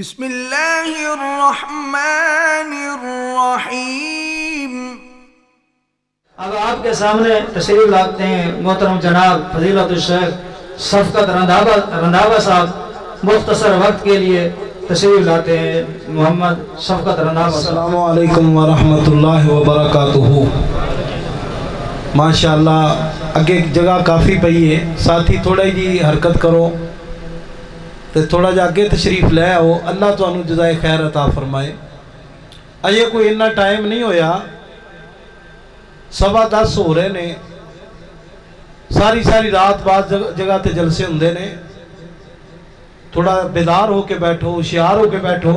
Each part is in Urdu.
بسم اللہ الرحمن الرحیم۔ اب آپ کے سامنے تشریف لاتے ہیں محترم جناب فضیلت الشیخ شفقت رنداوا صاحب، مختصر وقت کے لیے تشریف لاتے ہیں محمد شفقت رنداوا صاحب۔ السلام علیکم ورحمۃ اللہ وبرکاتہ۔ ماشاءاللہ اگے جگہ کافی پئی ہے، ساتھی تھوڑا جی حرکت کرو تے تھوڑا جا اگے تشریف لے آؤ۔ اللہ تانوں جزائے خیر عطا فرمائے۔ اجے کوئی اتنا ٹائم نہیں ہویا، 10:15 ہو رہے نے، ساری رات بعد جگہ تے جلسے ہوندے نے۔ تھوڑا بیدار ہو کے بیٹھو، ہوشیار ہو کے بیٹھو۔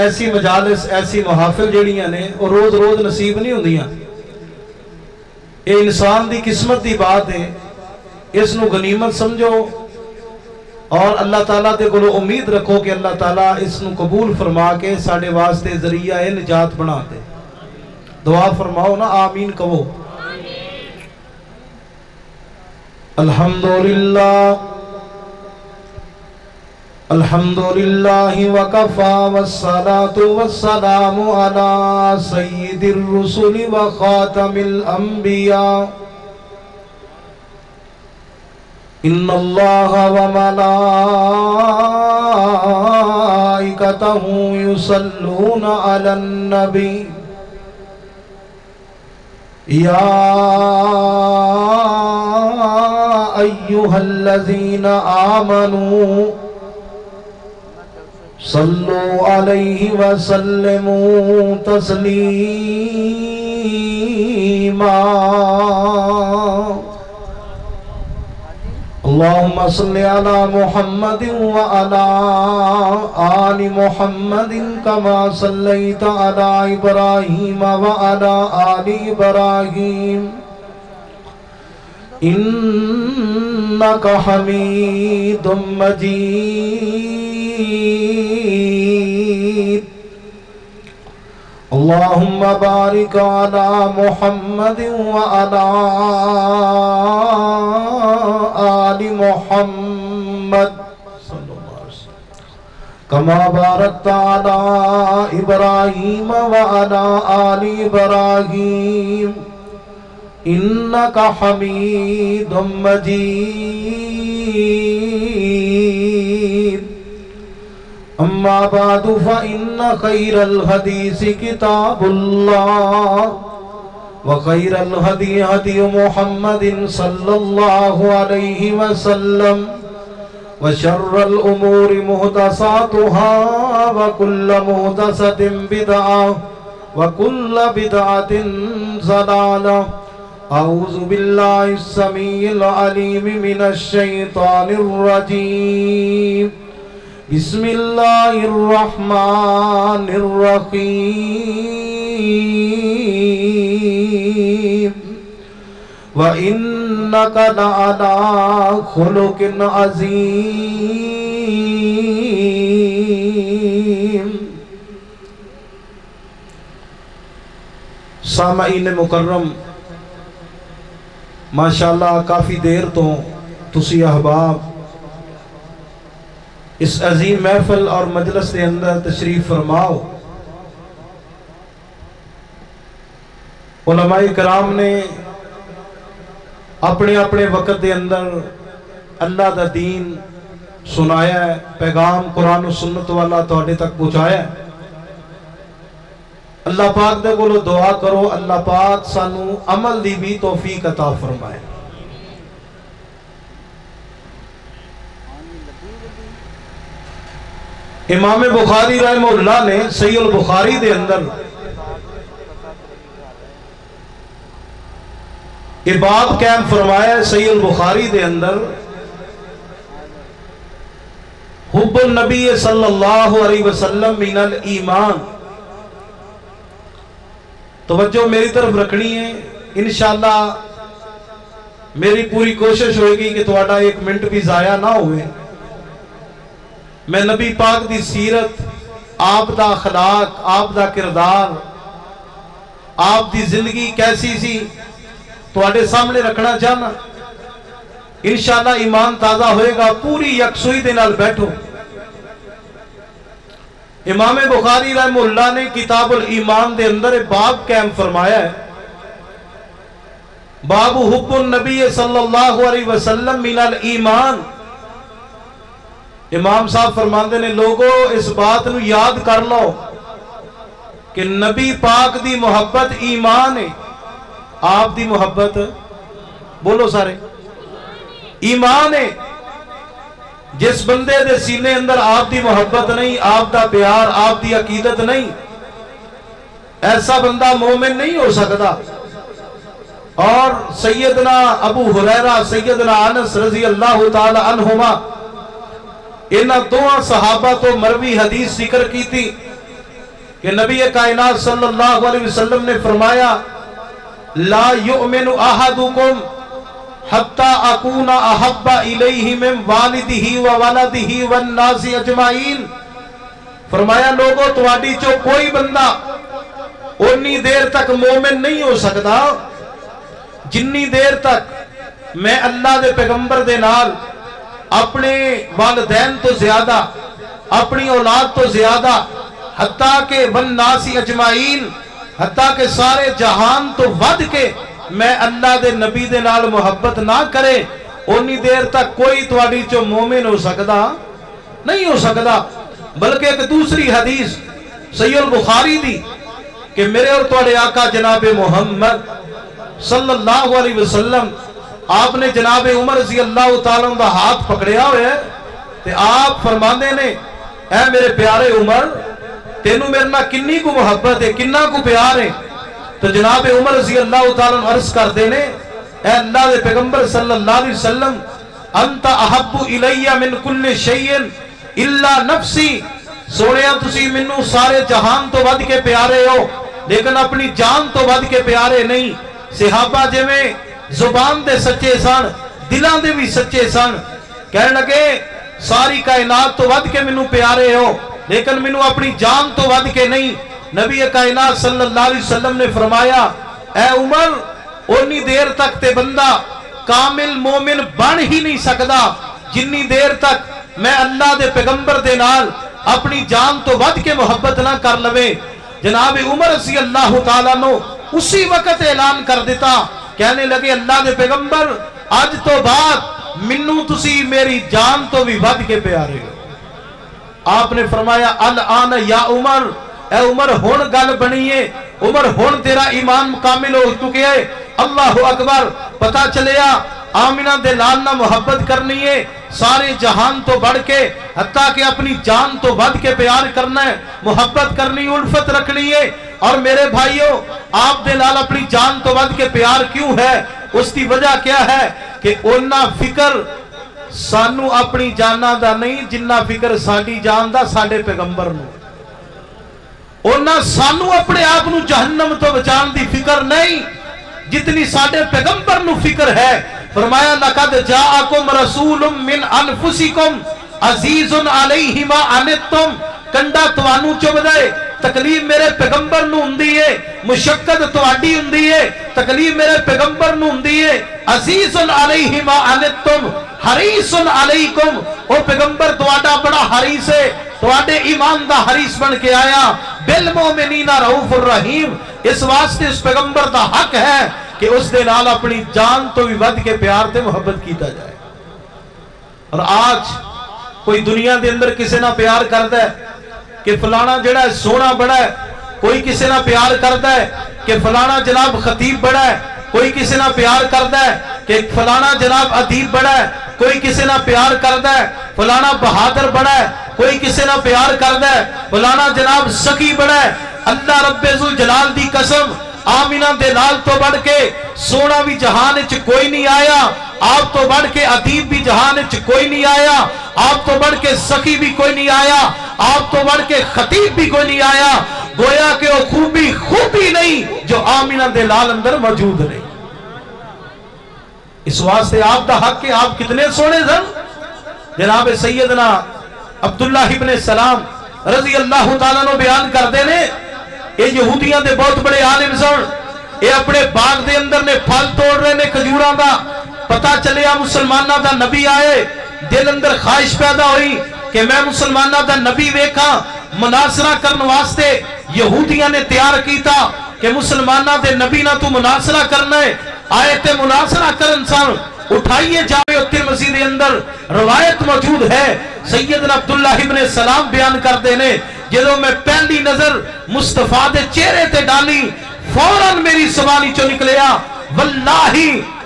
ایسی مجالس، ایسی محافل جڑیاں نے وہ روز روز نصیب نہیں ہوندیاں۔ یہ انسان دی قسمت دی بات ہے، اس نو غنیمت سمجھو اور اللہ تعالیٰ دے کولو امید رکھو کہ اللہ تعالیٰ اس نو قبول فرما کے ساڑھے واسطے ذریعہ نجات بنا دے۔ دعا فرماؤ نا، آمین کہو۔ الحمدللہ الحمدللہ وکفا والصلاة والسلام علی سید الرسل وخاتم الانبیاء۔ ان اللہ وملائکتہ یصلون علی النبی یا ایہا الذین آمنوا صلو علیہ وسلموا تسلیما۔ اللہم صلی علی محمد وعلی آل محمد کما صلیت علی ابراہیم وعلی آل ابراہیم انکا حمید مجید۔ اللہم بارک علی محمد وعلی آل محمد کما بارکت علی ابراہیم وعلی آل ابراہیم انکا حمید مجید۔ اما بعد فإن خیر الحدیث کتاب اللہ وخیر الہدی ہدی محمد صلی اللہ علیہ وسلم وشر الامور محدثاتها وکل محدثۃ بدعہ وکل بدعۃ ضلالہ۔ اعوذ باللہ السمیع العلیم من الشیطان الرجیم۔ بسم اللہ الرحمن الرحیم۔ وَإِنَّكَ لَعَلَىٰ خُلُقٍ عَظِيمٍ۔ سامعین مکرم، ماشاءاللہ کافی دیر تو تسی احباب اس عظیم محفل اور مجلس کے اندر تشریف فرماؤ۔ علماء کرام نے اپنے اپنے وقت دے اندر اللہ دا دین سنایا ہے، پیغام قرآن و سنت والا تواڈے تک پہنچایا ہے۔ اللہ پاک دے کولو دعا کرو اللہ پاک سانو عمل دی بھی توفیق عطا فرمائے۔ امام بخاری رحمہ اللہ نے صحیح البخاری دے اندر یہ باب قائم فرمایا ہے، صحیح البخاری دے اندر حب النبی صلی اللہ علیہ وسلم من الایمان۔ توجہ میری طرف رکھنی ہے، انشاءاللہ میری پوری کوشش ہوئے گی کہ تواڈا ایک منٹ بھی ضائع نہ ہوئے۔ میں نبی پاک دی سیرت، آپ دا اخلاق، آپ دا کردار، آپ دی زندگی کیسی سی تواڈے سامنے رکھنا چاہنا۔ انشاءاللہ ایمان تازہ ہوئے گا، پوری یکسوئی دے نال بیٹھو۔ امام بخاری رحمہ اللہ نے کتاب الایمان دے اندر باب قائم فرمایا ہے، باب حب النبی صلی اللہ علیہ وسلم من الایمان۔ امام صاحب فرماندے نے لوگو اس بات نو یاد کر لو کہ نبی پاک دی محبت ایمان ہے، آپ دی محبت بولو سارے ایمان ہے۔ جس بندے دے سینے اندر آپ دی محبت نہیں، آپ دا پیار، آپ دی عقیدت نہیں، ایسا بندہ مومن نہیں ہو سکتا۔ اور سیدنا ابو ہریرہ، سیدنا انس رضی اللہ تعالی عنہما، انہاں دونوں صحابہ تو مروی حدیث ذکر کی تھی کہ نبی کائنات صلی اللہ علیہ وسلم نے فرمایا لا یؤمن احدکم حتی اکون احب الیہ من والدہ وولدہ والناس اجمعین۔ فرمایا لوگوں تواڈی چو کوئی بندہ اتنی دیر تک مومن نہیں ہو سکتا جنی دیر تک میں اللہ دے پیغمبر دے نال اپنے والدین تو زیادہ، اپنی اولاد تو زیادہ، حتیٰ کہ والناس اجمعین، حتیٰ کہ سارے جہان تو ود کے میں اللہ دے نبی دے نال محبت نہ کرے، اتنی دیر تک کوئی تواڈی چو مومن ہو سکتا نہیں ہو سکتا۔ بلکہ ایک دوسری حدیث صحیح البخاری دی کہ میرے اور تواڈے آقا جناب محمد صلی اللہ علیہ وسلم آپ نے جناب عمر رضی اللہ تعالیٰ عنہ دا ہاتھ پکڑیا ہوئے ہے تے آپ فرماندے نے اے میرے پیارے عمر تینوں میرے نہ کنی کو محبت ہے، کننا کو پیار ہے؟ تو جناب عمر رضی اللہ تعالیٰ عنہ عرض کر دینے اے اللہ دے پیغمبر صلی اللہ علیہ وسلم انت احب الی من کل شیء الا نفسی، سونیا تسی منو سارے جہان تو ود کے پیارے ہو لیکن اپنی جان تو ود کے پیارے نہیں۔ صحابہ جے میں زبان دے سچے سن، دلان دے بھی سچے سن، کہنے لگے ساری کائنات تو ود کے منو پیارے ہو لیکن منو اپنی جان تو ود کے نہیں۔ نبی کائنات صلی اللہ علیہ وسلم نے فرمایا اے عمر اتنی دیر تک تے بندہ کامل مومن بن ہی نہیں سکتا جنی دیر تک میں اللہ دے پیغمبر دے نال اپنی جان تو ود کے محبت نہ کر لوے۔ جناب عمر رضی اللہ تعالیٰ نے اسی وقت اعلان کر دیتا، کہنے لگے اللہ دے پیغمبر آج تو بعد منو تسی میری جان تو بھی ود کے پیارے ہو۔ آپ نے فرمایا الان یا عمر، اے عمر ہون گل بنیے، عمر ہون تیرا ایمان کامل ہو چکے ہے۔ اللہ اکبر، پتا چلیا آمینہ دے لال نہ محبت کرنی ہے سارے جہان تو بڑھ کے، حتیٰ کہ اپنی جان تو ود کے پیار کرنا ہے، محبت کرنی، الفت رکھنی ہے۔ اور میرے بھائیوں آپ دے لال اپنی جان تو ود کے پیار کیوں ہے؟ اس کی وجہ کیا ہے کہ انہا فکر سانو اپنی جانا دا نہیں جنہ فکر ساڑی جان دا ساڑے پیغمبر نو، انہا سانو اپنے آپ نو جہنم تو بچان دی فکر نہیں جتنی ساڑے پیغمبر نو فکر ہے۔ فرمایا لَقَدْ جَاءَكُمْ رَسُولٌ مِّنْ أَنفُسِكُمْ عَزِيزٌ عَلَيْهِ مَا عَنِتُّمْ، کنڈا توانو چوب دے، تکلیف میرے پیغمبر نو ہندی ہے، مشقت تواڈی ہندی ہے، تکلیف میرے پیغمبر نو ہندی ہے۔ عزیز علیہ ما عنتم حریص علیکم، او پیغمبر تواڈا بڑا حریص ہے، تواڈے ایمان دا حریص بن کے آیا۔ بالمومنین رؤوف الرحیم، اس واسطے اس پیغمبر دا حق ہے کہ اس دے نال اپنی جان تو بھی ود کے پیار تے محبت کیتا جائے۔ اور آج کوئی دنیا دے اندر کسے نہ پیار کرتا ہے کہ فلانا جڑا ہے سونا بڑا ہے، کوئی کسے نہ پیار کرتا ہے کہ فلانا جناب خطیب بڑا ہے، کوئی کسے نہ پیار کرتا ہے کہ فلانا جناب ادیب بڑا ہے، کوئی کسے نہ پیار کرتا ہے فلانا بہادر بڑا ہے، کوئی کسے نہ پیار کرتا ہے فلانا جناب سخی بڑا ہے۔ اللہ رب ذوالجلال دی قسم آمینہ دے لال تو بڑھ کے سونا بھی جہان وچ کوئی نہیں آیا، آپ تو بڑھ کے ادیب بھی جہان وچ کوئی نہیں آیا، آپ تو بڑھ کے سخی بھی کوئی نہیں آیا، آپ تو بڑھ کے خطیب بھی کوئی نہیں آیا۔ گویا کہ وہ خوبی نہیں جو آمینہ دے لال اندر موجود نہیں۔ اس واسطے آپ دا حق کہ آپ کتنے سونے سن۔ جناب سیدنا عبداللہ ابن سلام رضی اللہ تعالیٰ نے بیان کر دینے، یہ یہودیاں دے بہت بڑے عالم سن، یہ اپنے باغ دے اندر نے پھل توڑ رہے نے کھجوراں دا، پتا چلیا مسلمانہ دا نبی آئے، دل اندر خواہش پیدا ہوئی کہ میں مسلمانہ دا نبی ویکھاں، مناصرہ کرنے واسطے یہودیاں نے تیار کیتا کہ مسلمانہ دے نبی نہ تو مناصرہ کرنا ہے، آیت مناصرہ کرن سان اٹھائیے جامع ترمذی دے اندر روایت موجود ہے، سیدنا عبداللہ ابن سلام بیان کر دینے، جدو میں پہلی نظر مصطفیٰ دے چہرے تے ڈالی فوراً میری سوانی چو نکلیا واللہ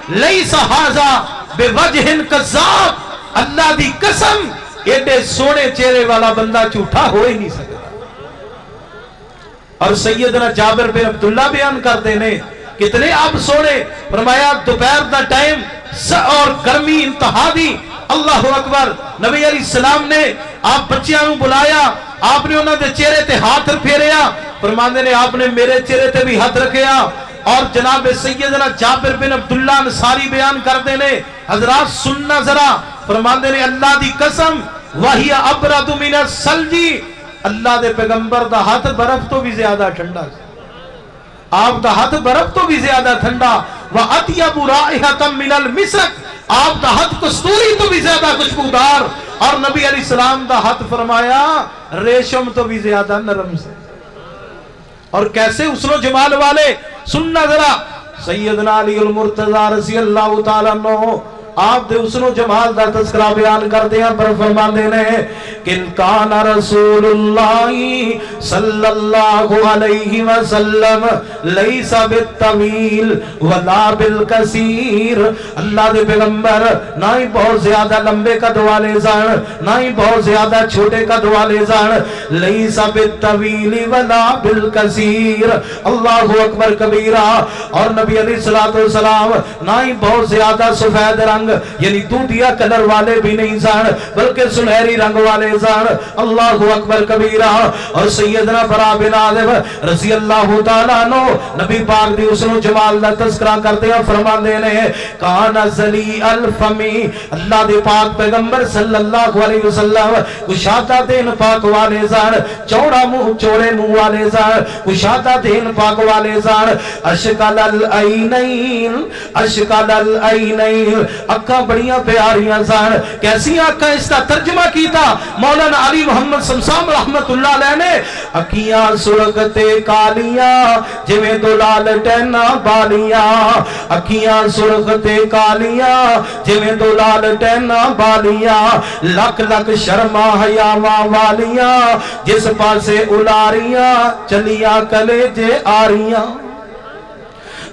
لیس ھذا بوجہ کذاب، اللہ دی قسم ایڈے سونے چہرے والا بندہ جھوٹا ہو ہی نہیں سکتا۔ اور سیدنا جابر بن عبداللہ بیان کر دینے کتنے آپ سونے، فرمایا دوپہر دا ٹائم اور گرمی انتہا دی، اللہ اکبر، نبی علیہ السلام نے آپ بچیاں نو بلایا، آپ نے انہوں نے چہرے تے ہاتھ پھیریا، فرماندے نے آپ نے میرے چہرے تے بھی ہاتھ رکھیا، اور جناب سیدنا جابر بن عبداللہ انصاری بیان کر دینے، حضرات سننا ذرا، فرماندے نے اللہ دی قسم وَهِيَ أَبْرَدُ مِنَ السَّلْجِ، اللہ دے پیغمبر دا ہاتھ برف تو بھی زیادہ ٹھنڈا، آپ دا ہاتھ برف تو بھی زیادہ ٹھنڈا، وَأَطْيَبُ رَائِحَةً مِنَ الْمِسْكِ، آپ دا ہاتھ کستوری تو بھی زیادہ خوشبودار، اور نبی علیہ السلام دا ہاتھ فرمایا ریشم تو بھی زیادہ نرم سے۔ اور کیسے حسن و جمال والے، سننا ذرا، سیدنا علی المرتضی رضی اللہ تعالیٰ عنہ آپ دے حسن و جمال دا تذکرہ بیان کر دیا، پر فرماندے نے کہ کان رسول اللہ صلی اللہ علیہ وسلم لیس بالطویل ولا بالکثیر، اللہ دے پیغمبر نہ ہی بہت زیادہ لمبے قد والے سن، نہ ہی بہت زیادہ چھوٹے قد والے سن، لیس بالطویل ولا بالکثیر، اللہ اکبر کبیرہ، اور نبی علیہ السلام نہ ہی بہت زیادہ سفید رنگ یعنی دودھیا کلر والے بھی نہیں سن بلکہ سنہری رنگ والے سن، اللہ اکبر کبیرہ۔ اور سیدنا برا بن عازب رضی اللہ تعالیٰ عنہ نبی پاک دی حسن و جمال دا تذکرہ کرتے ہیں، فرماندے نے کان ذلی الفمی، اللہ دے پاک پیغمبر صلی اللہ علیہ وسلم کشادہ دین پاک والے سن، چوڑا منہ چوڑے منہ والے سن، کشادہ دین پاک والے سن، اشکال العینین، اشکال العینین، آنکھاں بڑیاں پیاریاں سن، کیسی آنکھاں، اس کا ترجمہ کیتا مولانا علی محمد سمسام رحمت اللہ علیہ نے، اکھیاں سرختے کالیاں جویں دو لالٹینا بالیاں، اکھیاں سرختے کالیاں جویں دو لالٹینا بالیاں، لکھ لکھ شرما حیاواں والیاں جس پاسے الاریاں چلیاں کلیجے آریاں،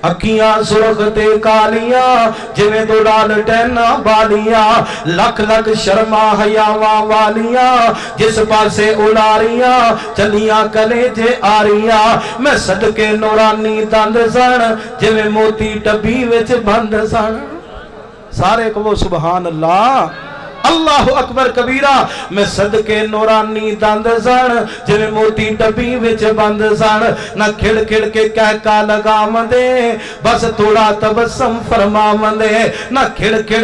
اکھیاں سرختے کالیاں جویں دو لالٹینا بالیاں، لکھ لکھ شرما حیاواں والیاں جس پاسے الاریاں چلیاں کلیجے آریاں، میں صدقے نورانی دند سن جویں موتی ٹبی وچ بند سن، سارے کہو سبحان اللہ، اللہ اکبر کبیرہ، میں صدقے نورانی دند سن جویں موتی ٹبی وچ بند سن، نہ کھڑ کھڑ کے کہکا لگاوندے بس تھوڑا تبسم فرماوندے، نہ کھڑ کھڑ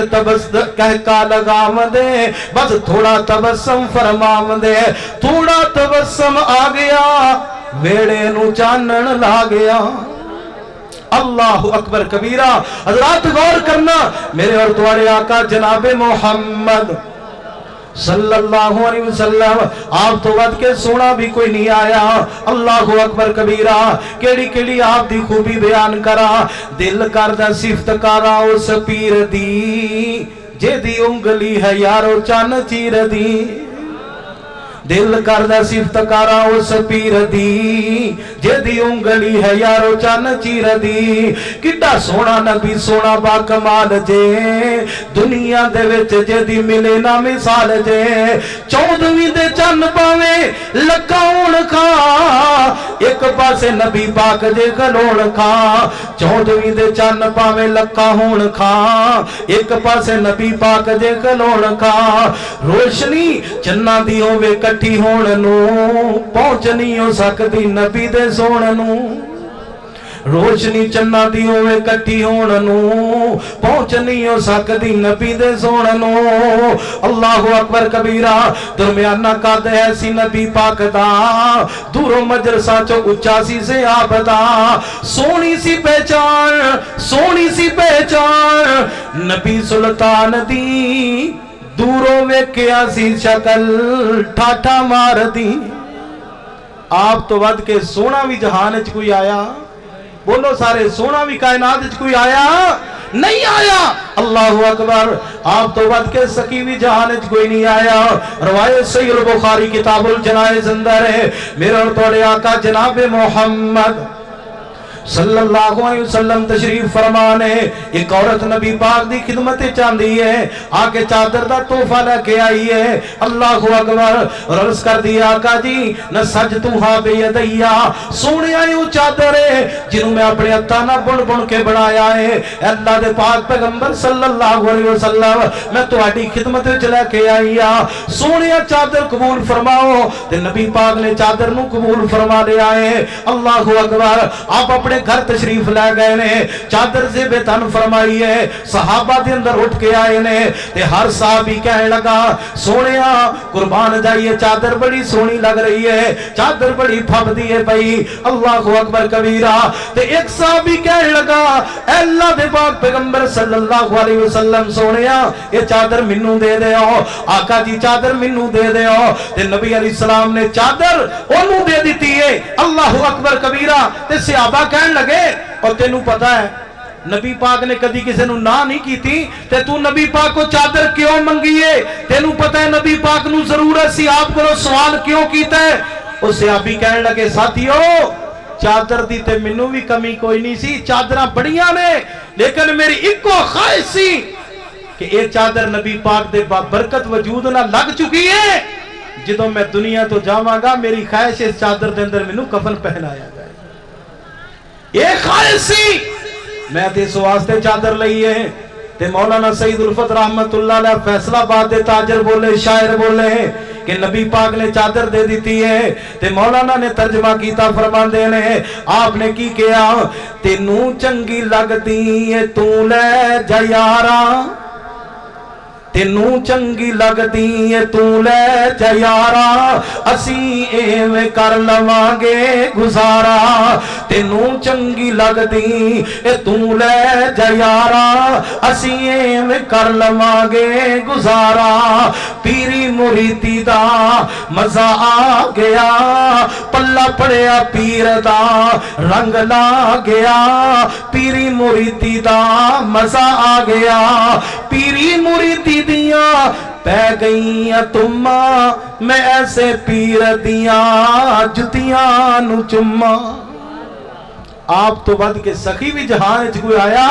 کہکا لگاوندے بس تھوڑا تبسم فرماوندے، تھوڑا تبسم آ گیا ویڑے نو چانن لا گیا، اللہ اکبر کبیرہ۔ حضرات غور کرنا، میرے اور تمہارے آقا جناب محمد صلی اللہ علیہ وسلم آپ تو ود کے سونا بھی کوئی نہیں آیا، اللہ اکبر کبیرہ، کیڑی کیڑی آپ دی خوبی بیان کرا، دل کردہ صفت کرا اس پیر دی جے دی انگلی ہے یارو چان چیر دی، دل کردہ صفت کرا اس پیر دی جے دی انگلی ہے یارو چان چیر دی، کڈا سونا نبی سونا با کمال جے، دنیا دے وچ جے دی ملے نا مثال جے، 14ویں دے چن پاویں لکاؤن کھا، ایک پاسے نبی پاک جے گلون کھا، 14ویں دے چن پاویں لکاؤن کھا، ایک پاسے نبی پاک جے گلون کھا، روشنی چنہ دی ہووے کٹھی ہون نو پہنچ نہیں ہو سکتی نبی دے سون نو، روشنی چنہ دی ہوئے کٹھی ہون نو پہنچ نہیں ہو سکتی نبی دے سون نو، اللہ اکبر کبیرہ، درمیانہ قد ایسی نبی پاک دا، دورو مجرسہ چو اچھا سی سے آپ دا، سونی سی پہچان، سونی سی پہچان نبی سلطان دی، دوروں ویکھیا سی شکل ٹھاٹھا مار دی، آپ تو ود کے سونا بھی جہان وچ کوئی آیا؟ بولو سارے، سونا بھی کائنات وچ کوئی آیا؟ نہیں آیا۔ اللہ اکبر، آپ تو ود کے سکی بھی جہان وچ کوئی نہیں آیا۔ روایت صحیح البخاری کتاب الجنائز اندر ہے، میرے اور تھوڑے آقا جناب محمد صلی اللہ علیہ وسلم تشریف فرمانے، ایک عورت نبی پاک دی خدمت چاندی ہے، آکے چادر دا تحفہ لے کے آئی ہے۔ اللہ اکبر، اور عرض کر دیا آقا جی نسجتھا بیدیا، سونے آئی وہ چادر ہے جنہوں میں اپنے ہتھاں نال بن بن کے بنایا ہے۔ اے اللہ دے پاک پیغمبر صلی اللہ علیہ وسلم، میں تہاڈی خدمت وچ لے کے آئی ہاں، سونے چادر قبول فرماؤ۔ تے نبی پاک نے چادر نو قبول فرما لیا ہے۔ اللہ اکبر، آپ اپنے گھر تشریف لے گئے نے، چادر سے بے تن فرمائی ہے، صحابہ دے اندر اٹھ کے آئے نے، تے ہر صحابی کہنے لگا سونیا قربان جائیے چادر بڑی سونی لگ رہی ہے، چادر بڑی پھب دی ہے بھائی۔ اللہ اکبر کبیرہ، تے ایک صحابی کہنے لگا اے اللہ دے پاک پیغمبر صلی اللہ علیہ وسلم سونیا یہ چادر منوں دے دیو۔ آقا جی چادر منوں دے دیو، تے نبی علیہ السلام نے چادر انہوں دے دیتی ہے۔ اللہ اکبر کبیرہ، تے صحابہ کہنے لگے اور تینوں پتہ ہے نبی پاک نے کدی کسی نو نہ نہیں کی تھی، تے تو نبی پاک کو چادر کیوں منگیے؟ تینوں پتہ ہے نبی پاک نو ضرورت سی، آپ کو سوال کیوں کیتا ہے؟ اس صحابی کہنے لگے ساتھیو چادر دی تے منوں بھی کمی کوئی نہیں سی، چادراں بڑیاں نے، لیکن میری ایکو خواہش سی کہ یہ چادر نبی پاک دے برکت وجود نہ لگ چکی ہے، جدوں میں دنیا تو جاواں گا میری خواہش اس چادر دے اندر منوں کفن پہنایا جائے، یہ خواہش سی، میں تے اس واسطے چادر لئی ہے۔ تے مولانا سید الفت رحمت اللہ علیہ فیصلہ آباد دے تاجر بولے، شاعر بولے کہ نبی پاک نے چادر دے دیتی ہے، تے مولانا نے ترجمہ کیتا فرماندے نے آپ نے کی کیا، تینوں چنگی لگدی ہے تو لے جا یاراں، تینوں چنگی لگدی ہے تو لے جا یاراں، اسی ایویں کر لواں گے گزارا، تینوں چنگی لگدی ہے تو لے جا یاراں، اسی ایویں کر لواں گے گزارا، پیری مریدی دا مزہ آ گیا، پلہ پڑیا پیر دا رنگ لا گیا، پیری مریدی دا مزہ آ گیا، پیری مریدی دیاں پہ گئیاں تماں، میں ایسے پیر دیاں جتیاں نو چماں۔ آپ تو بد کے سخی بھی جہاں وچ کوئی آیا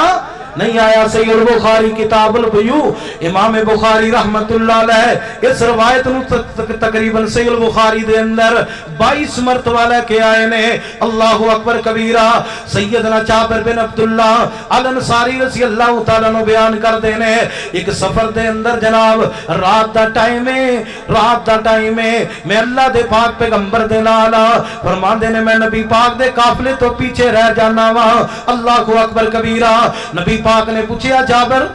نہیں آیا۔ صحیح البخاری کتاب البیوع، امام بخاری رحمت اللہ علیہ اس روایت نو تقریباً صحیح البخاری دے اندر 22 مرتبہ لے کے آئے نے۔ اللہ اکبر کبیرہ، سیدنا جابر بن عبداللہ الانصاری رضی اللہ تعالیٰ نو بیان کر دینے، ایک سفر دے اندر جناب رات دا ٹائم ہے، میں اللہ دے پاک پیغمبر دے نالا فرمان دینے میں نبی پاک دے قافلے تو پیچھے رہ جانا وا۔ اللہ اکبر کبیرہ، نبی پاک نے پوچھیا جابر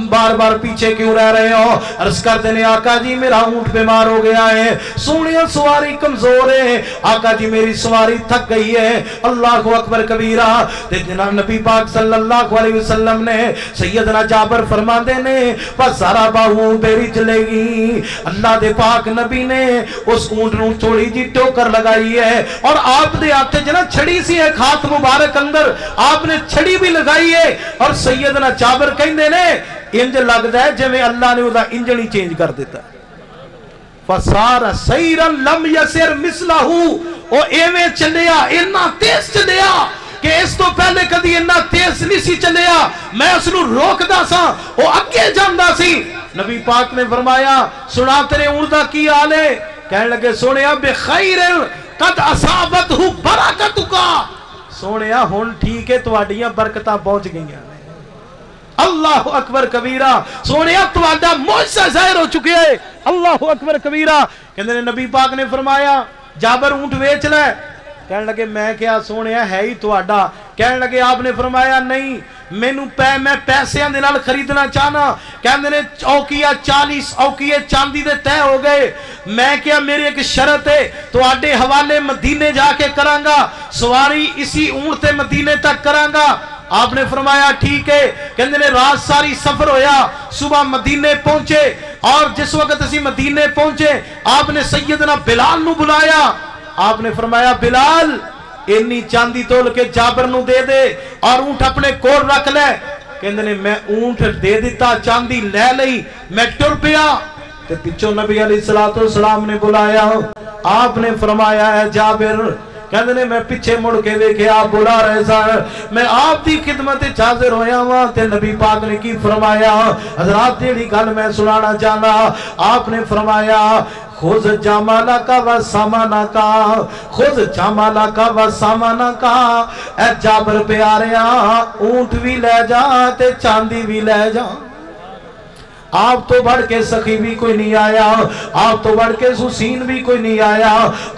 بار بار پیچھے کیوں رہ رہے ہو؟ عرض کر دینے آقا جی میرا اونٹ بیمار ہو گیا ہے، سونیا سواری کمزور ہے، آقا جی میری سواری تھک گئی ہے۔ اللہ اکبر کبیرہ، تے جناب نبی پاک صلی اللہ علیہ وسلم نے سیدنا جابر فرما دینے فَزَرَبَهُ بِرِجْلِهِ، اللہ دے پاک نبی نے اس اونٹ نو تھوڑی جی ٹوکر لگائی ہے، اور آپ دے ہاتھ جنا چھڑی سی ہے ہاتھ مبارک اندر، آپ نے چھڑی بھی لگائی ہے، اور سیدنا جابر کہندے نے انج لگدا ہے جویں اللہ نے وہ انجن ہی چینج کر دیتا۔ فَصَارَ سَيْرًا لَمْ يَسِرْ مِثْلَهُ، او ایویں چلیا، اتنا تیز چلیا کہ اس تو پہلے کدی اتنا تیز نہیں سی چلیا، میں اس نو روکدا سا او اگے جاندا سی۔ نبی پاک نے فرمایا سنا تیرے اونٹ دا کی حال ہے؟ کہنے لگے سونیا بخیر قد اصابتہ برکتک، سونیا ہن ٹھیک ہے تواڈیاں برکتاں پہنچ گئیاں۔ اللہ اکبر کبیرہ، سونیا تواڈا معجزہ ظاہر ہو چکے ہے۔ اللہ اکبر کبیرہ، کہندے نے نبی پاک نے فرمایا جابر اونٹ بیچ لے، کہنے لگے میں کیا سونیا ہے ہی تواڈا، کہنے لگے آپ نے فرمایا نہیں میں پیسیاں دے نال خریدنا چاہنا، کہندے نے اوکیا 40 اوکیے چاندی دے طے ہو گئے، میں کیا میری ایک شرط ہے تواڈے حوالے مدینے جا کے کراں گا، سواری اسی اونٹ تے مدینے تک کراں گا۔ آپ نے فرمایا ٹھیک ہے، کہندے نے رات ساری سفر ہویا، صبح مدینے پہنچے، اور جس وقت اسی مدینے پہنچے آپ نے سیدنا بلال نو بلایا، آپ نے فرمایا بلال اینی چاندی تول کے جابر نو دے دے اور اونٹ اپنے کول رکھ لے. کہندے نے میں اونٹ دے دیتا, چاندی لے لئی, میں ٹر پیا تے پچھوں نبی علیہ السلام نے بلایا. آپ نے فرمایا ہے جابر, کہندے نے میں پیچھے مڑ کے دیکھے آپ بلا رہے سن, میں آپ دی خدمت حاضر ہویا ہوا تے نبی پاک نے کی فرمایا. حضرات جیڑی گل میں سنانا چاہنا, آپ نے فرمایا خذ جمالک و سامانک, خذ جمالک و سامانک, اے جابر پیاریا اونٹ بھی لے جا تے چاندی بھی لے جا. آپ تو بڑھ کے سخی بھی کوئی نہیں آیا, آپ تو بڑھ کے حسین بھی کوئی نہیں آیا,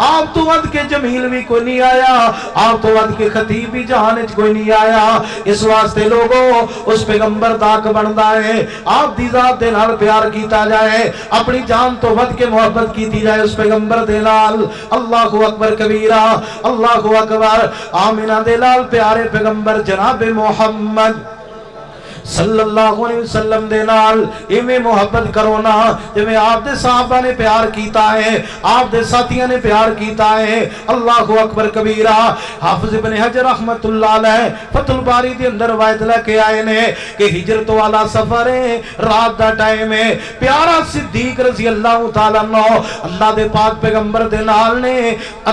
آپ تو ود کے جمیل بھی کوئی نہیں آیا, آپ تو ود کے خطیب بھی جہان کوئی نہیں آیا. اس واسطے لوگوں اس پیغمبر داک بندا ہے آپ دی ذات دے نال پیار کیتا جائے, اپنی جان تو ود کے محبت کیتی جائے اس پیغمبر دے نال. اللہ اکبر کبیرہ, اللہ اکبر. آمینہ دے لال پیارے پیغمبر جناب محمد صلی اللہ علیہ وسلم دے نال ایویں محبت کرو نا جویں آپ دے صحابہ نے پیار کیتا ہے, آپ دے ساتھیاں نے پیار کیتا ہے. اللہ اکبر کبیرہ. حافظ ابن حجر رحمت اللہ علیہ فتح الباری دے اندر روایت لے کے آئے نے کہ ہجرت والا سفر ہے, رات دا ٹائم ہے, پیارا صدیق رضی اللہ تعالیٰ عنہ اللہ دے پاک پیغمبر دے نال نے.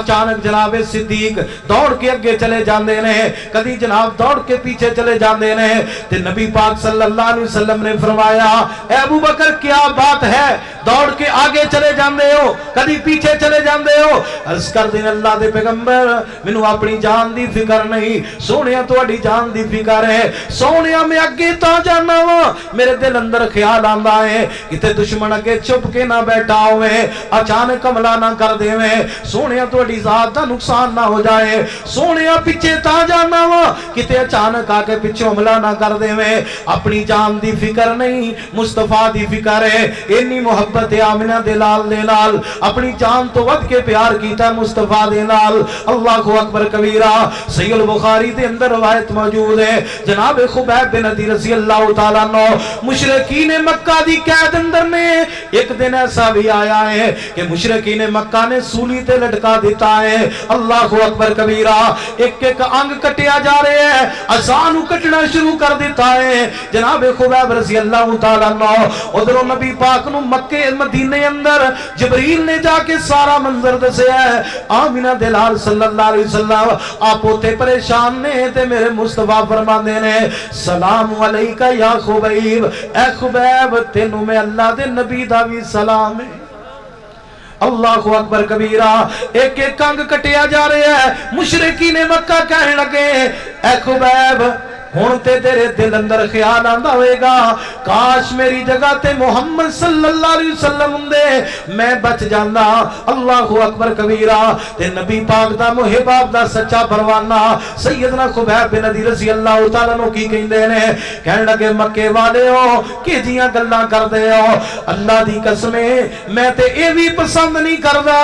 اچانک جناب صدیق دوڑ کے اگے چلے جاندے نے, کدی جناب دوڑ کے پیچھے چلے جاندے نے. تے نبی پاک صلی اللہ علیہ وسلم نے فرمایا اے ابو بکر کیا بات ہے, دوڑ کے آگے چلے جاندے ہو, کدی پیچھے چلے جاندے ہو. عرض کر دیں اللہ دے پیغمبر مینوں اپنی جان دی فکر نہیں, سونیا تہاڈی جان دی فکر ہے. سونیا میں اگے تا جانا وا, میرے دل اندر خیال آندا ہے کتے دشمن اگے چھپ کے نہ بیٹھا ہوئے, اچانک حملہ نہ کر دیویں. سونیا تہاڈی ذات دا نقصان نہ ہو جائے. سونیا پیچھے تا جانا وا, کتے اچانک آ کے پیچھے حملہ نہ کر دیویں. اپنی جان دی فکر نہیں, مصطفیٰ دی فکر ہے. اتنی محبت آمنہ دے لال دے نال, اپنی جان تو ود کے پیار کیتا ہے مصطفیٰ دے نال. اللہ اکبر کبیرہ. صحیح البخاری دے اندر روایت موجود ہے جناب خبیب بن عدی رضی اللہ تعالیٰ عنہ مشرکین مکہ دی قید اندر نے ایک دن ایسا بھی آیا ہے کہ مشرکین مکہ نے سولی تے لٹکا دیتا ہے. اللہ اکبر کبیرہ. ایک ایک انگ کٹیا جا رہے ہیں, اذان کٹنا شروع کر دیتا ہے. جناب خبیب رضی اللہ تعالیٰ عنہ ادھروں نبی پاک نو مکے مدینے اندر جبریل نے جا کے سارا منظر دسے ہے. آمینہ دلال صلی اللہ علیہ وسلم آپ ہوتے پریشان نے تے میرے مصطفیٰ فرماندے نے سلام علیکہ یا خبیب, اے خبیب تینوں میں اللہ دے نبی دا بھی سلام ہے. اللہ اکبر کبیرہ. ایک ایک انگ کٹیا جا رہے ہیں. مشرکین مکہ کہنے لگے اے خبیب ہون تے تیرے دل اندر خیال آندا ہوئے گا کاش میری جگہ تے محمد صلی اللہ علیہ وسلم دے میں بچ جانا. اللہ اکبر کبیرہ. تے نبی پاک دا محب آپ دا سچا پروانہ سیدنا خبیب بن عدی رضی اللہ تعالیٰ عنہ کی کہندے نے, کہنے لگے مکے والے ہو کہ جیاں گلاں کر دے ہو, اللہ دی قسمیں میں تے اے بھی پسند نہیں کردا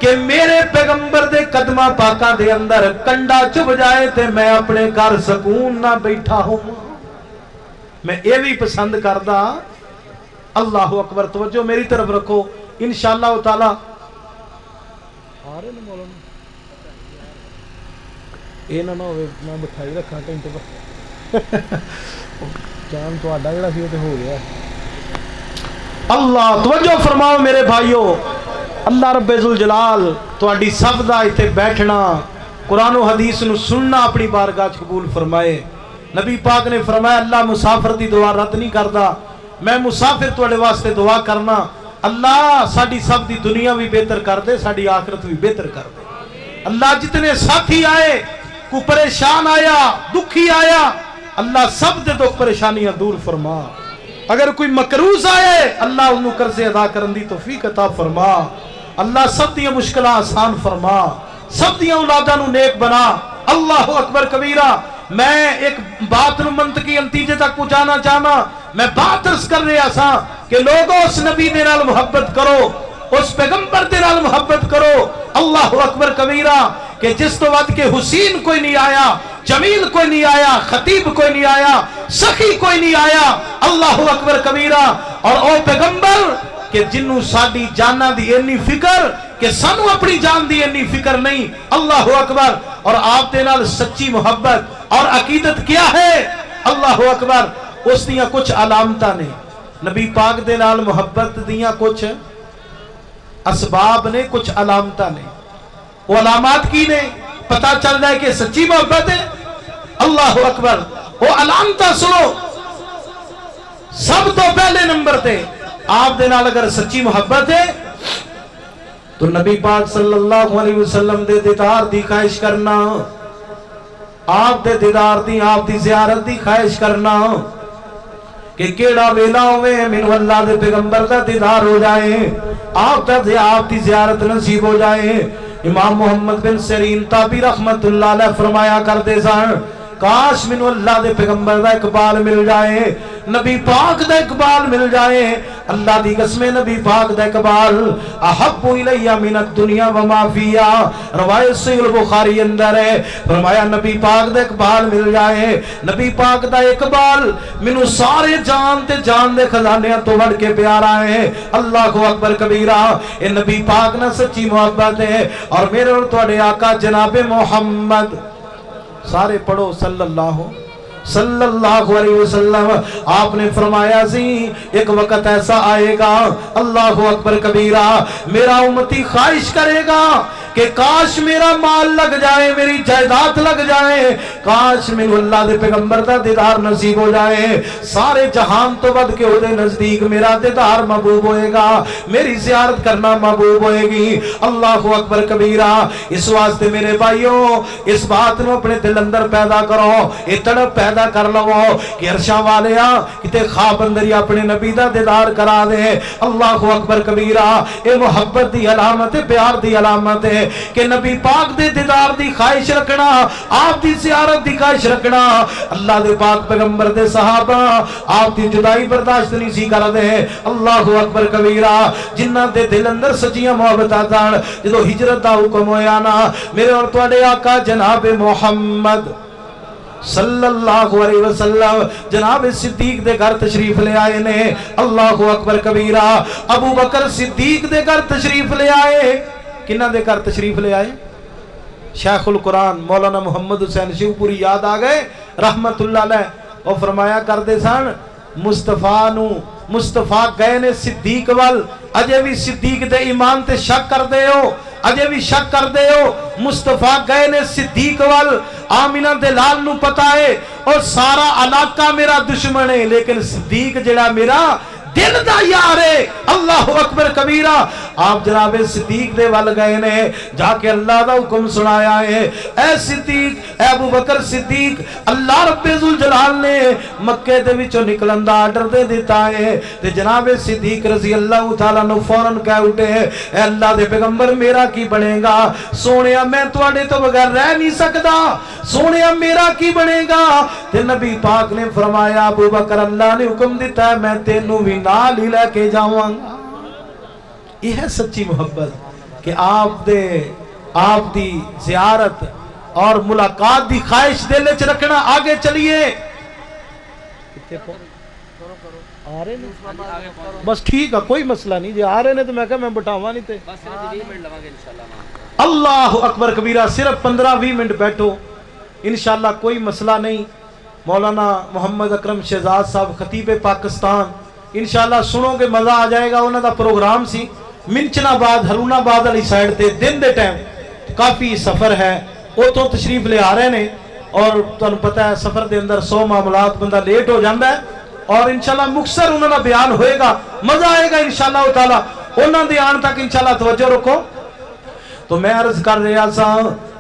کہ میرے پیغمبر دے قدمہ پاکاں دے اندر کنڈا چب جائے تے میں اپنے گھر سکون نہ بیٹھا ہوں. میں یہ بھی پسند کردہ. اللہ اکبر. توجہ میری طرف رکھو انشاءاللہ تعالی. یہ نہ ہوئے میں بٹھائی رکھا گھنٹے پر جان تو آڈا جڑا سی وہ تے ہو گیا. اللہ توجہ فرماؤ میرے بھائیو. اللہ رب ذوالجلال تہاڈی سب دا ایتھے بیٹھنا قرآن و حدیث نو سننا اپنی بارگاہ قبول فرمائے. نبی پاک نے فرمایا اللہ مسافر دی دعا رد نہیں کردا. میں مسافر تواڈے واسطے دعا کرنا اللہ ساڈی سب دی دنیا بھی بہتر کر دے, ساڈی آخرت بھی بہتر کر دے. اللہ جتنے ساتھی آئے, کو پریشان آیا, دکھی آیا, اللہ سب دے دکھ پریشانیاں دور فرما. اگر کوئی مقروض آئے اللہ انہوں قرض ادا کرن دی توفیق عطا فرما. اللہ سب دیاں مشکلات آسان فرما, سب دیاں اولاداں نو نیک بنا. اللہ اکبر کبیرہ. میں ایک بات نو منطقی نتیجے تک پہنچانا چاہنا. میں بات عرض کر رہا سا کہ لوگوں اس نبی دے نال محبت کرو, اس پیغمبر دے نال محبت کرو. اللہ اکبر کبیرہ. کہ جس تو وقت کہ حسین کوئی نہیں آیا, جمیل کوئی نہیں آیا, خطیب کوئی نہیں آیا, سخی کوئی نہیں آیا. اللہ اکبر کبیرہ. اور او پیغمبر کہ جنوں ساڈی جاناں دی اتنی فکر کہ سانو اپنی جان دی انی فکر نہیں. اللہ اکبر. اور آپ دے نال سچی محبت اور عقیدت کیا ہے؟ اللہ اکبر. اس دیاں کچھ علامتاں نے نبی پاک دے نال محبت دیاں کچھ اسباب نے, کچھ علامتاں نے. وہ علامات کی نے پتا چل رہا ہے کہ سچی محبت ہے. اللہ اکبر. وہ علامتاں سنو. سب تو پہلے نمبر تے آپ دے نال اگر سچی محبت ہے تو نبی پاک صلی اللہ علیہ وسلم دے دیدار دی خواہش کرنا, آپ دے دیدار دی, آپ دی زیارت دی خواہش کرنا کہ کیڑا ویلا ہوئے مینوں اللہ دے پیغمبر دا دیدار ہو جائے, آپ دی زیارت نصیب ہو جائے. امام محمد بن سیرین تابعی رحمت اللہ علیہ فرمایا کرتے سن, کاش مینوں اللہ دے پیغمبر دا اقبال مل جائے, نبی پاک دا اقبال مل جائے. اللہ دی قسم نبی پاک دا اقبال احب الیہ من الدنیا وما فیہا, روایت صحیح البخاری اندر ہے. فرمایا نبی پاک دا اقبال مل جائے, نبی پاک دا اقبال مینوں سارے جان تے جان دے خزانیاں تو بڑھ کے پیارا ہے. اللہ اکبر کبیرہ. اے نبی پاک نہ سچی محبت ہے. اور میرے اور تواڈے آقا جناب محمد, سارے پڑھو صلی اللہ علیہ وسلم. آپ نے فرمایا سی ایک وقت ایسا آئے گا, اللہ اکبر کبیرہ, میرا امتی خواہش کرے گا کہ کاش میرا مال لگ جائے, میری جائیداد لگ جائے, کاش میرے اللہ دے پیغمبر دا دیدار نصیب ہو جائے. سارے جہان تو بد کے ہو دے نزدیک میرا دیدار محبوب ہوئے گا, میری زیارت کرنا محبوب ہوئے گی. اللہ اکبر کبیرہ. اس واسطے میرے بھائیوں اس بات نو اپنے دل اندر پیدا کرو, یہ تڑپ پیدا کر لو کہ عرشاں والیا کتے خواب اندر اپنے نبی دا دیدار کرا دے. اللہ اکبر کبیرہ. اے محبت دی علامت ہے, پیار دی علامت ہے کہ نبی پاک دے دیدار دی خواہش رکھنا, آپ دی زیارت دی خواہش رکھنا. اللہ دے پاک پیغمبر دے صحابہ آپ دی جدائی برداشت نہیں سی کر دے. اللہ اکبر کبیرہ. جنہ دے دل اندر سچیاں محبتاں سن, جدو ہجرت دا حکم ہویا نا, میرے اور تواڈے آقا جناب محمد صلی اللہ علیہ وسلم جناب صدیق دے گھر تشریف لے آئے نے. اللہ اکبر کبیرہ. ابو بکر صدیق دے گھر تشریف لے آئے. کنہ دے گھر تشریف لے آئے؟ شیخ القرآن مولانا محمد حسین شیو پوری یاد آ گئے رحمت اللہ علیہ. اور فرمایا کردے سن مصطفیٰ گئے نے صدیق وال, اجے بھی صدیق دے ایمان تے شک کر دے ہو, اجے بھی شک کر دے ہو. مصطفیٰ گئے نے صدیق وال, آمینہ دلال نو پتا ہے اور سارا علاقہ میرا دشمن ہے, لیکن صدیق جڑا میرا دل دا یار ہے. اللہ اکبر کبیرہ. آپ جناب صدیق دے وال گئے نے, جا کے اللہ دا حکم سنایا ہے, اے صدیق, اے ابو بکر صدیق, اللہ رب ذوالجلال نے مکے دے وچوں نکلن دا آرڈر دے دیتا ہے. تے جناب صدیق رضی اللہ تعالیٰ نے فوراً کہہ اٹھے, اے اللہ دے پیغمبر میرا کی بنے گا؟ سونیا میں تواڈے تو بغیر رہ نہیں سکدا, سونیا میرا کی بنے گا؟ تے نبی پاک نے فرمایا ابو بکر اللہ نے حکم دیتا ہے میں تینوں بھی نال ہی لے کے جاواں گا. یہ ہے سچی محبت کہ آپ دی زیارت اور ملاقات دی خواہش دل وچ رکھنا. آگے چلیے. بس ٹھیک ہے, کوئی مسئلہ نہیں. جی آ رہے نے تو میں کہا میں بٹھاواں نہیں تے. اللہ اکبر کبیرہ. صرف 15-20 منٹ بیٹھو انشاءاللہ, کوئی مسئلہ نہیں. مولانا محمد اکرم شہزاد صاحب خطیب پاکستان انشاءاللہ سنو گے مزہ آ جائے گا. انہوں دا پروگرام سی منچنا بعد ہرون آباد علی سائیڈ تے, دن دے ٹائم کافی سفر ہے, وہ تو تشریف لے آ رہے نے. اور تمہیں پتہ ہے سفر دے اندر 100 معاملات بندہ لیٹ ہو جاندہ ہے, اور انشاءاللہ مختصر انہوں نے بیان ہوئے گا, مزہ آئے گا انشاءاللہ تعالیٰ. انہوں نے آن تک انشاءاللہ توجہ رکھو. تو میں عرض کر رہا سا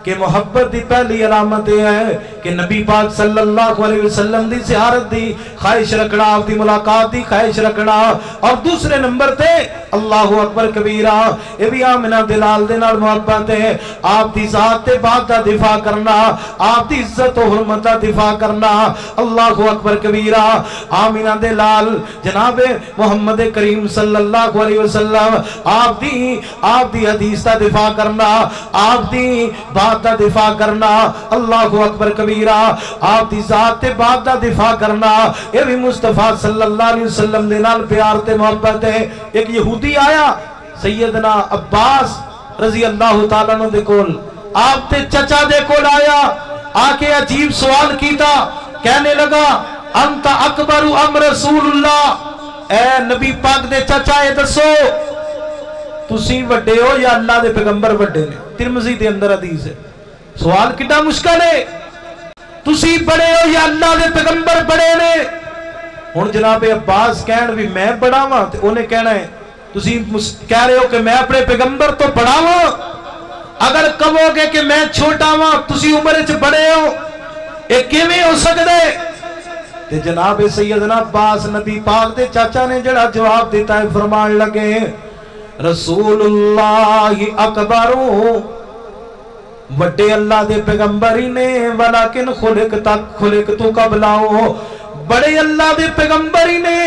کہ محبت دی پہلی علامت یہ ہے کہ نبی پاک صلی اللہ علیہ وسلم دی زیارت دی خواہش رکھنا, آپ دی ملاقات دی خواہش رکھنا. اور دوسرے نمبر تے اللہ اکبر کبیرہ, یہ بھی آمنہ دلال دے نال محبت ہے. آپ دی ذات تے بات دا دفاع کرنا, آپ دی عزت و حرمت دا دفاع کرنا. اللہ اکبر کبیرہ. آمنہ دلال جناب محمد کریم صلی اللہ علیہ وسلم آپ دی حدیث دا دفاع کرنا, آپ دی بات دا دفاع کرنا. اللہ اکبر کبیرہ. آپ دی ذات تے بات دا دفاع کرنا, یہ بھی مصطفیٰ صلی اللہ علیہ وسلم دے نال پیار تے محبت ہے. ایک یہودی آیا سیدنا عباس رضی اللہ تعالیٰ عنہ دے کول آپ تے چچا دے کول آیا آکے عجیب سوال کیتا کہنے لگا انت اکبر ام رسول اللہ اے نبی پاک دے چچا اے دسو تسی وڈے ہو یا اللہ دے پیغمبر وڈے نے ترمذی دے اندر حدیث ہے سوال کتنا مشکل ہے تسی بڑے ہو یا اللہ دے پیغمبر بڑے نے ہن جناب عباس کہن بھی میں بڑا ہاں تے انہیں کہنا ہے تسی کہہ رہے ہو کہ میں اپنے پیغمبر تو بڑا ہوں اگر کہو گے کہ میں چھوٹا ہوں تسی عمر وچ بڑے ہو اے کیویں ہو سکدے تے جناب سیدنا عباس نبی پاک دے چاچا نے جڑا جواب دیتا ہے فرمان لگے رسول اللہ اکبر وڈے اللہ دے پیغمبری نے ولیکن خلق تو قبلہ بڑے اللہ دے پیغمبری نے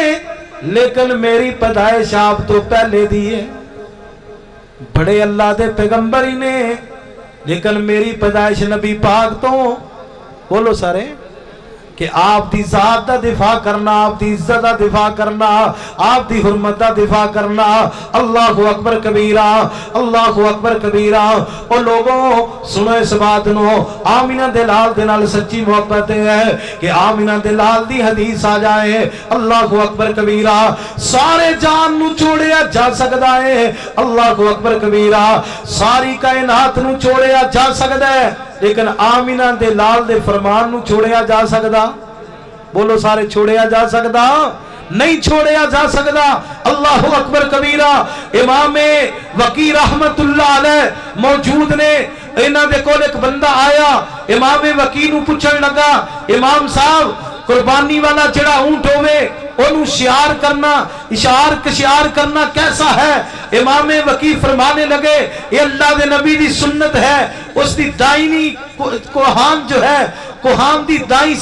لیکن میری پیدائش آپ تو پہلے دی ہے بڑے اللہ دے پیغمبری نے لیکن میری پیدائش نبی پاک تو بولو سارے کہ آپ دی ذات دا دفاع کرنا آپ دی عزت دا دفاع کرنا آپ دی حرمت دا دفاع کرنا اللہ اکبر کبیرہ اللہ اکبر کبیرہ اور لوگوں سنو اس بات نو آمینہ دلال دنال سچی محبت ہے کہ آمینہ دلال دی حدیث آ جائے اللہ اکبر کبیرہ سارے جان نو چھوڑیا جا سکتا ہے اللہ اکبر کبیرہ ساری کائنات نو چھوڑیا جا سکتا ہے لیکن آمینہ دے لال دے فرمان نو چھوڑیا جا سکدا بولو سارے چھوڑیا جا سکدا نہیں چھوڑیا جا سکدا اللہ اکبر کبیرہ امام وقی رحمت اللہ علیہ موجود نے انہاں دے کول ایک بندہ آیا امام وقی نو پوچھن لگا امام صاحب قربانی والا جڑا اونٹ ہوئے انہوں شعار کرنا اشعار کرنا کیسا ہے امام وقی فرمانے لگے یہ اللہ دے نبی دی سنت ہے اس دی دائنی کوہان جو ہے کوہان دی دائیں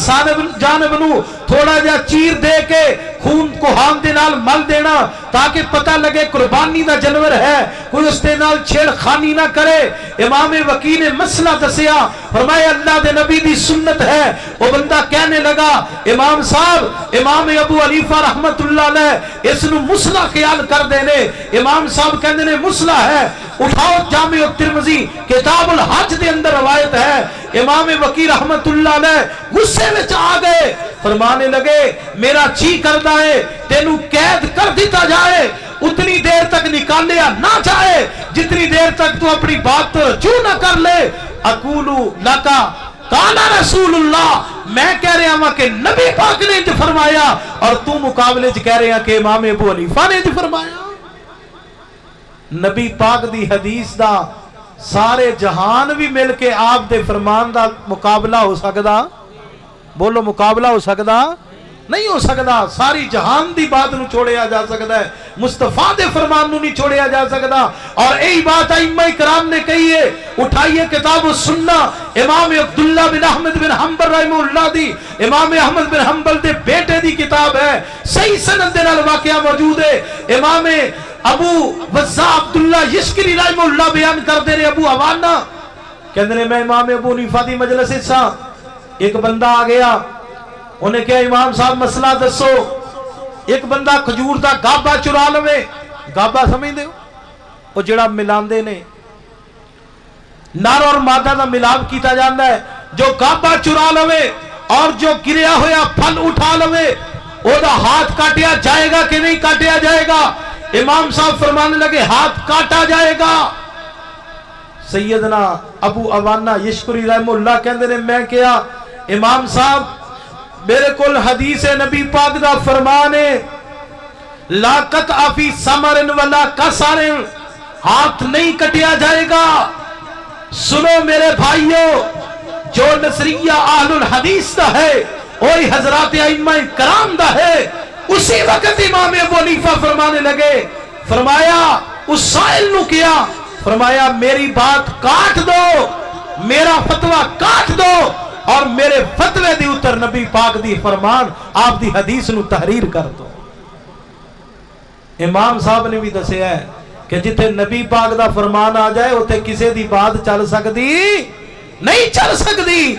جانب نو تھوڑا جا چیر دے کے خون کوہان دے نال مل دینا تاکہ پتہ لگے قربانی دا جانور ہے کوئی اس دے نال چھیڑ خانی نہ کرے امام وقی نے مسئلہ دسیا فرمایا اللہ دے نبی دی سنت ہے وہ بندہ کہنے لگا امام صاحب امام ابو حنیفہ رحمت اللہ علیہ اس نو مسئلہ خیال کر دینے امام صاحب کہنے نے مسئلہ ہے اٹھاؤ جامع ترمذی کتاب الحج دے اندر روایت ہے امام وقی رحمت اللہ علیہ غصے میں آ گئے فرمانے لگے میرا چی کردہ ہے تینو قید کر دیتا جائے اتنی دیر تک نکالیا نہ جائے جتنی دیر تک تو اپنی بات رجوع نہ کر لے اقولو لکا کانا رسول اللہ میں کہہ رہا ہوں کہ نبی پاک نے جو فرمایا اور تو مقابلے جو کہہ رہے ہیں کہ امام ابو حنیفہ نے جو فرمایا نبی پاک دی حدیث دا سارے جہان بھی مل کے آپ دے فرمان دا مقابلہ ہو سکدا بولو مقابلہ ہو سکدا نہیں ہو سکدا ساری جہان دی بات نو چھوڑیا جا سکدا ہے مصطفیٰ دے فرمان نو نہیں چھوڑیا جا سکدا اور یہی بات ائمہ کرام نے کہی ہے اٹھائیے کتاب السنہ امام عبداللہ بن احمد بن حنبل رحمہ اللہ دی امام احمد بن حنبل دے بیٹے دی کتاب ہے صحیح سند دے نال واقعہ موجود ہے امام ابو وزا عبداللہ یشکری رحمہ اللہ بیان کر دے رہے ابو عوانہ کہنے نے میں امام ابو حنیفہ دی مجلس سا ایک بندہ آ گیا انہیں کہا امام صاحب مسئلہ دسو ایک بندہ کھجور دا گابا چرا لوے گابا سمجھ دے وہ جڑا ملان دے نے نار اور مادہ دا ملاب کیتا جاندہ ہے جو گابا چرا لوے اور جو گریا ہویا پھل اٹھا لوے وہ دا ہاتھ کاٹیا جائے گا کہ نہیں کاٹیا جائے گا امام صاحب فرمانے لگے ہاتھ کاٹا جائے گا سیدنا ابو عوانہ یشکری رحمہ اللہ کہندے نے میں کیا امام صاحب میرے کل حدیث نبی پاک دا فرمان ہے لا قطع فی ثمر ولا کسر ہاتھ نہیں کٹیا جائے گا سنو میرے بھائیوں جو نظریہ اہل الحدیث دا ہے وہی حضرات ائمہ کرام دا ہے اسی وقت امام ابو حنیفہ فرمانے لگے فرمایا اس سائل نو کیا فرمایا میری بات کاٹ دو میرا فتوہ کاٹ دو اور میرے فتوے دی اتر نبی پاک دی فرمان آپ دی حدیث نو تحریر کر دو امام صاحب نے بھی دسے ہے کہ جتے نبی پاک دا فرمان آ جائے اتے کسے دی بات چل سکتی نہیں چل سکتی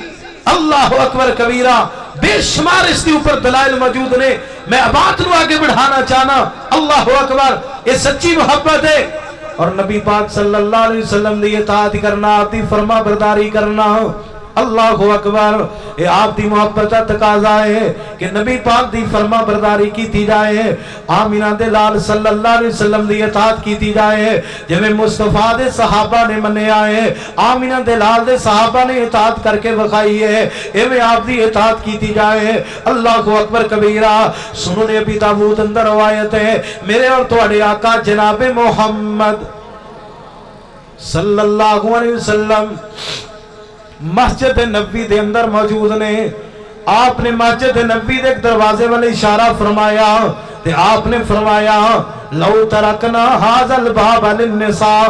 اللہ اکبر کبیرہ بے شمار اس دی اوپر دلائل موجود نے میں بات نو آگے بڑھانا چاہنا اللہ اکبر یہ سچی محبت ہے اور نبی پاک صلی اللہ علیہ وسلم دی اطاعت کرنا، آپ دی فرما برداری کرنا۔ اللہ اکبر، اے آپ دی محبت دا تقاضا ہے کہ نبی پاک دی فرما برداری کی جائے، آمینہ دے لال صلی اللہ علیہ وسلم دی اطاعت کی جائے، جویں مصطفیٰ دے صحابہ نے منیا ہے، آمینہ دے لال دے صحابہ نے اطاعت کر کے بخائی ہے، ایویں آپ دی اطاعت کی جائے۔ اللہ اکبر کبیرہ۔ سنن ابی داؤد اندر روایت ہے، میرے اور تواڈے آقا جناب محمد صلی اللہ علیہ وسلم مسجد نبوی دے اندر موجود نے۔ آپ نے مسجد نبوی دے دروازے والے اشارہ فرمایا تے آپ نے فرمایا لو ترکنا ھذا الباب للنساء،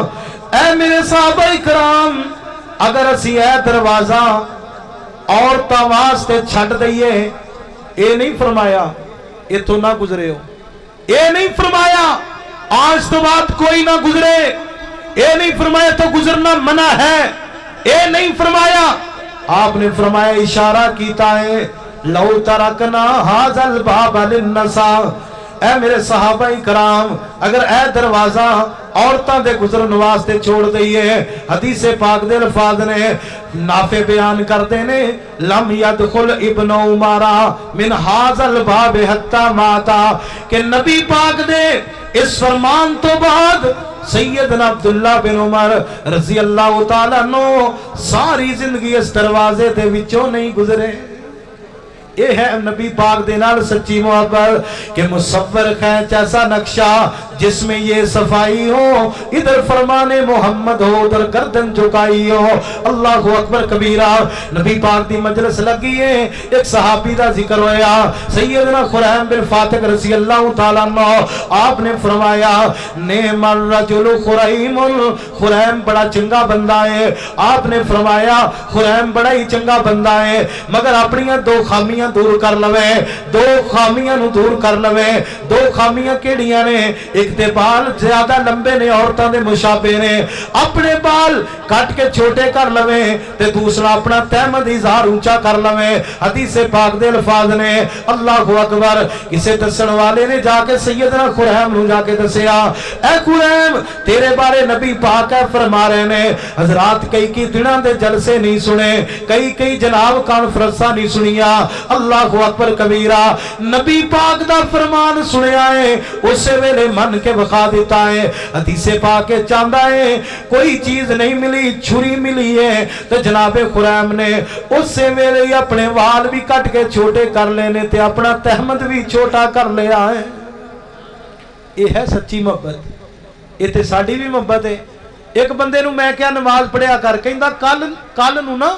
اے میرے صحابہ کرام اگر اسی اے دروازہ عورتاں واسطے چھڈ دئیے، اے نہیں فرمایا اتوں نہ گزرے ہو، اے نہیں فرمایا آج تو بعد کوئی نہ گزرے، اے نہیں فرمایا تو گزرنا منع ہے، اے نہیں فرمایا، آپ نے فرمایا اشارہ کیتا ہے لو ترکنا ھذا الباب للنساء، اے میرے صحابہ کرام اگر اے دروازہ عورتاں دے گزرن واسطے چھوڑ دئیے، حدیث پاک دے الفاظ نے نافع بیان کرتے نے لم یدخل ابن عمر من ھذا الباب حتی ماتا، کہ نبی پاک دے اس فرمان تو بعد سیدنا عبداللہ بن عمر رضی اللہ تعالیٰ عنہ ساری زندگی اس دروازے دے وچوں نہیں گزرے۔ یہ ہے نبی پاک دے نال سچی محبت کہ مصور کھینچ ایسا نقشہ جس میں یہ صفائی ہو، ادھر فرمان محمد ہو ادھر گردن جھکائی ہو۔ اللہ اکبر کبیرہ۔ نبی پاک دی مجلس لگی ہے، ایک صحابی دا ذکر ہویا سیدنا خریم بن فاتح رضی اللہ تعالیٰ عنہ، آپ نے فرمایا نعم الرجل خریم، خریم بڑا چنگا بندہ ہے۔ آپ نے فرمایا خریم بڑا ہی چنگا بندہ ہے مگر اپنیاں دو خامیاں دور کر لوے، دو خامیاں نو دور کر لوے۔ دو خامیاں کیڑیاں نے؟ ایک تے بال زیادہ لمبے نے عورتاں دے مشابہ نے، اپنے بال کٹ کے چھوٹے کر لوے، تے دوسرا اپنا تہمد اظہار اونچا کر لوے۔ حدیث پاک دے الفاظ نے اللہ اکبر، کسے دسن والے نے جا کے سیدنا خریم نو جا کے دسیا اے خریم تیرے بارے نبی پاک ہے فرما رہے نے، حضرات کئی دنوں دے جلسے نہیں سنے، کئی جناب کانفرنساں نہیں سنیا۔ اللہ اکبر کبیرہ۔ نبی پاک دا فرمان سنیا ہے اسے ویلے من کے بخا دیتا ہے۔ حدیث پاک چاہتا ہے کوئی چیز نہیں ملی، چھری ملی ہے تو جناب خریم نے اسے ویلے اپنے وال بھی کٹ کے چھوٹے کر لینے تے اپنا تہمد بھی چھوٹا کر لیا ہے۔ یہ ہے سچی محبت، یہ تے ساڑی بھی محبت ہے۔ ایک بندے نو میں کیا نماز پڑھیا کر کہندا کل نو نا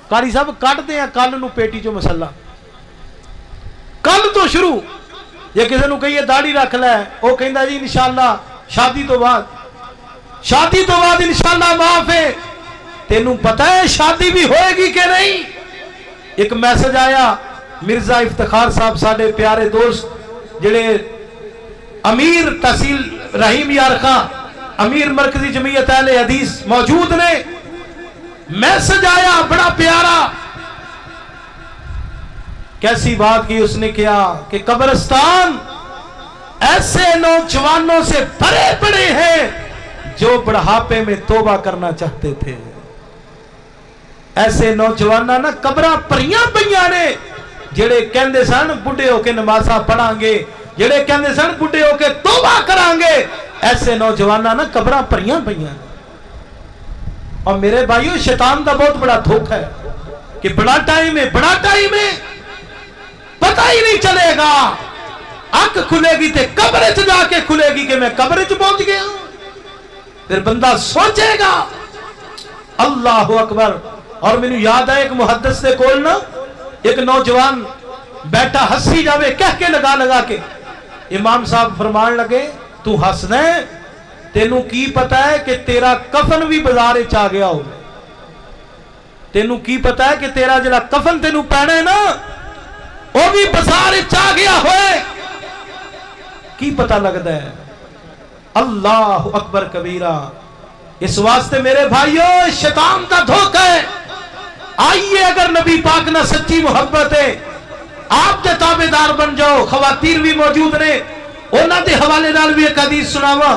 قاری صاحب کٹ دے ہیں کل نو پیٹی چو مسلح، کل تو شروع۔ یہ کسی نو کہیے داڑھی رکھ لے، وہ کہندا جی انشاءاللہ شادی تو بعد انشاءاللہ معاف ہے۔ تینوں پتہ ہے شادی بھی ہوئے گی کہ نہیں؟ ایک میسج آیا مرزا افتخار صاحب ساڑے پیارے دوست جڑے امیر تحصیل رحیم یار خان، امیر مرکزی جمعیت اہل حدیث موجود نے، میسج آیا بڑا پیارا۔ کیسی بات کی اس نے کیا کہ قبرستان ایسے نوجوانوں سے بھرے پڑے ہیں جو بڑھاپے میں توبہ کرنا چاہتے تھے۔ ایسے نوجوانہ نا قبرہ پریاں پریاں نے، جڑے کہندے سن بڑھے ہو کے نمازہ پڑھاں گے، جڑے کہندے سن بڑھے ہو کے توبہ کران گے، ایسے نوجوانہ نا قبرہ پریاں پریاں۔ اور میرے بھائیو شیطان دا بہت بڑا دھوکہ ہے کہ بڑا ٹائم ہے پتہ ہی نہیں چلے گا، آنکھ کھلے گی تے قبر چ جا کے کھلے گی کہ میں قبر چ پہنچ گیا ہوں۔ پھر بندہ سوچے گا اللہ اکبر۔ اور میں نے یاد ہے ایک محدث دے کول نا ایک نوجوان بیٹھا ہنسی جاوے کہہ کے لگا کے، امام صاحب فرمان لگے تو ہس دے، تینوں کی پتہ ہے کہ تیرا کفن بھی بازار چاہ گیا ہو، تینوں کی پتہ ہے کہ تیرا جڑا کفن تینوں پہنے نا وہ بھی بازار چاہ گیا ہوئے، کی پتہ لگتا ہے؟ اللہ اکبر کبیرہ۔ اس واسطے میرے بھائیو شیطان کا دھوکہ ہے۔ آئیے اگر نبی پاک نہ سچی محبت ہے آپ دے تابعدار بن جاؤ۔ خواتین بھی موجود نے، انہاں دے حوالے نال بھی ایک حدیث سناواں۔